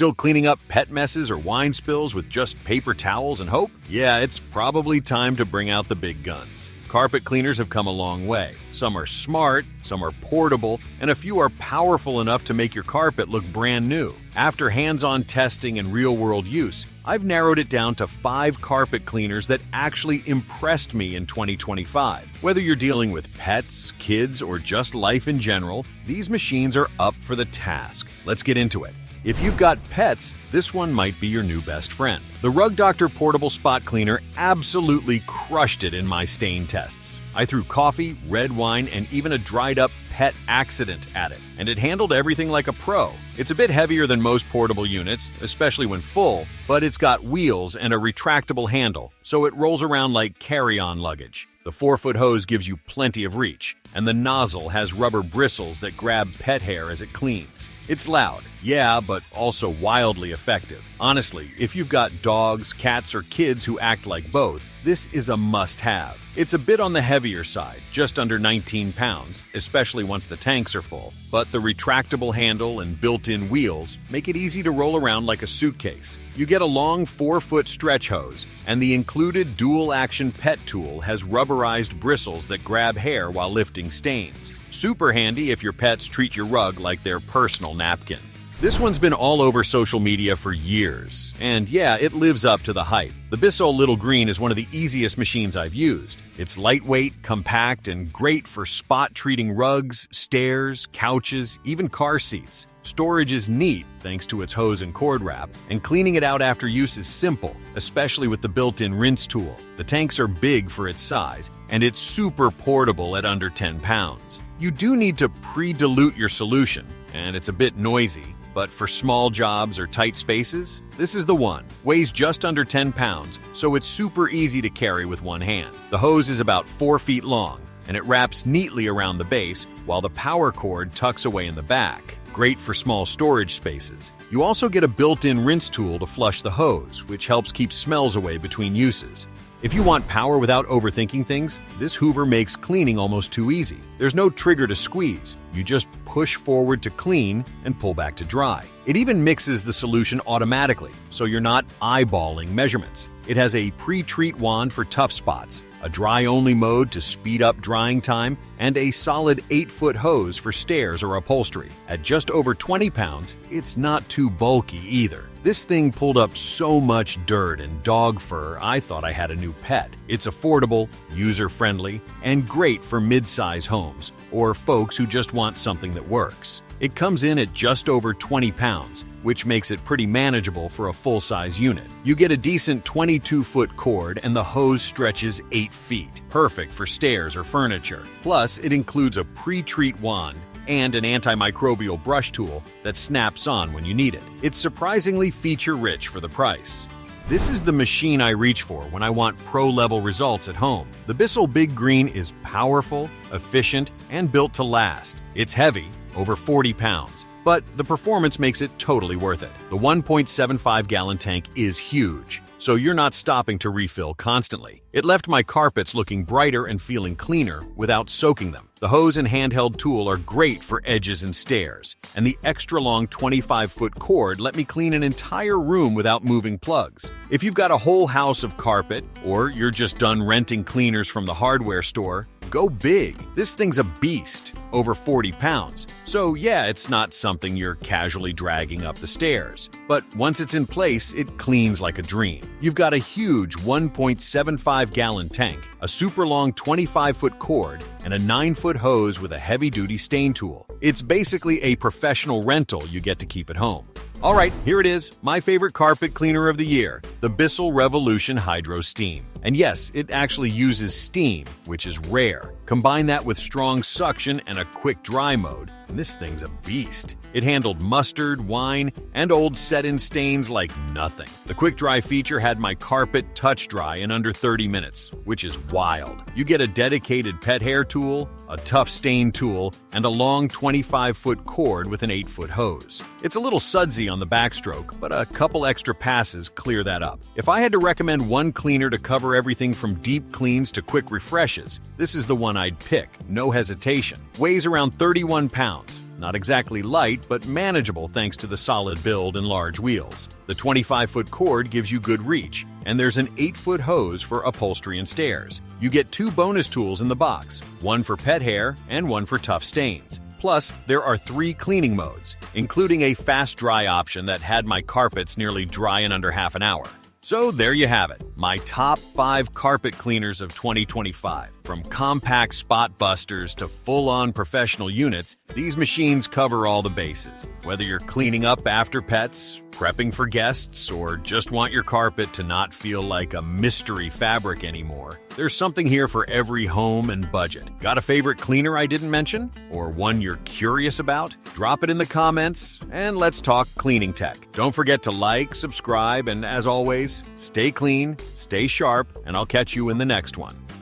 Still cleaning up pet messes or wine spills with just paper towels and hope? Yeah, it's probably time to bring out the big guns. Carpet cleaners have come a long way. Some are smart, some are portable, and a few are powerful enough to make your carpet look brand new. After hands-on testing and real-world use, I've narrowed it down to 5 carpet cleaners that actually impressed me in 2025. Whether you're dealing with pets, kids, or just life in general, these machines are up for the task. Let's get into it. If you've got pets, this one might be your new best friend. The Rug Doctor Portable Spot Cleaner absolutely crushed it in my stain tests. I threw coffee, red wine, and even a dried-up pet accident at it, and it handled everything like a pro. It's a bit heavier than most portable units, especially when full, but it's got wheels and a retractable handle, so it rolls around like carry-on luggage. The 4-foot hose gives you plenty of reach, and the nozzle has rubber bristles that grab pet hair as it cleans. It's loud, yeah, but also wildly effective. Honestly, if you've got dogs, cats, or kids who act like both, this is a must-have. It's a bit on the heavier side, just under 19 pounds, especially once the tanks are full. But the retractable handle and built-in wheels make it easy to roll around like a suitcase. You get a long 4-foot stretch hose, and the included dual-action pet tool has rubberized bristles that grab hair while lifting stains. Super handy if your pets treat your rug like their personal napkin. This one's been all over social media for years, and yeah, it lives up to the hype. The Bissell Little Green is one of the easiest machines I've used. It's lightweight, compact, and great for spot-treating rugs, stairs, couches, even car seats. Storage is neat thanks to its hose and cord wrap, and cleaning it out after use is simple, especially with the built-in rinse tool. The tanks are big for its size, and it's super portable at under 10 pounds. You do need to pre-dilute your solution, and it's a bit noisy, but for small jobs or tight spaces, this is the one. Weighs just under 10 pounds, so it's super easy to carry with one hand. The hose is about 4 feet long, and it wraps neatly around the base, while the power cord tucks away in the back. Great for small storage spaces. You also get a built-in rinse tool to flush the hose, which helps keep smells away between uses. If you want power without overthinking things, this Hoover makes cleaning almost too easy. There's no trigger to squeeze. You just push forward to clean and pull back to dry. It even mixes the solution automatically, so you're not eyeballing measurements. It has a pre-treat wand for tough spots, a dry-only mode to speed up drying time, and a solid 8-foot hose for stairs or upholstery. At just over 20 pounds, it's not too bulky either. This thing pulled up so much dirt and dog fur, I thought I had a new pet. It's affordable, user-friendly, and great for mid-size homes, or folks who just want something that works. It comes in at just over 20 pounds, which makes it pretty manageable for a full-size unit. You get a decent 22-foot cord, and the hose stretches 8 feet, perfect for stairs or furniture. Plus, it includes a pre-treat wand and an antimicrobial brush tool that snaps on when you need it. It's surprisingly feature-rich for the price. This is the machine I reach for when I want pro-level results at home. The Bissell Big Green is powerful, efficient, and built to last. It's heavy, over 40 pounds, but the performance makes it totally worth it. The 1.75-gallon tank is huge, so you're not stopping to refill constantly. It left my carpets looking brighter and feeling cleaner without soaking them. The hose and handheld tool are great for edges and stairs, and the extra-long 25-foot cord let me clean an entire room without moving plugs. If you've got a whole house of carpet, or you're just done renting cleaners from the hardware store, go big. This thing's a beast, over 40 pounds. So yeah, it's not something you're casually dragging up the stairs. But once it's in place, it cleans like a dream. You've got a huge 1.75-gallon tank, a super long 25-foot cord, and a 9-foot hose with a heavy-duty stain tool. It's basically a professional rental you get to keep at home. All right, here it is, my favorite carpet cleaner of the year, the Bissell Revolution HydroSteam. And yes, it actually uses steam, which is rare. Combine that with strong suction and a quick dry mode, and this thing's a beast. It handled mustard, wine, and old set-in stains like nothing. The quick dry feature had my carpet touch dry in under 30 minutes, which is wild. You get a dedicated pet hair tool, a tough stain tool, and a long 25-foot cord with an 8-foot hose. It's a little sudsy on the backstroke, but a couple extra passes clear that up. If I had to recommend one cleaner to cover everything from deep cleans to quick refreshes, this is the one I'd pick, no hesitation. Weighs around 31 pounds. Not exactly light, but manageable thanks to the solid build and large wheels. The 25-foot cord gives you good reach, and there's an 8-foot hose for upholstery and stairs. You get 2 bonus tools in the box, one for pet hair and one for tough stains. Plus, there are 3 cleaning modes, including a fast dry option that had my carpets nearly dry in under half an hour. So there you have it, my top 5 carpet cleaners of 2025. From compact spot busters to full-on professional units, these machines cover all the bases. Whether you're cleaning up after pets, prepping for guests, or just want your carpet to not feel like a mystery fabric anymore, there's something here for every home and budget. Got a favorite cleaner I didn't mention? Or one you're curious about? Drop it in the comments, and let's talk cleaning tech. Don't forget to like, subscribe, and as always, stay clean, stay sharp, and I'll catch you in the next one.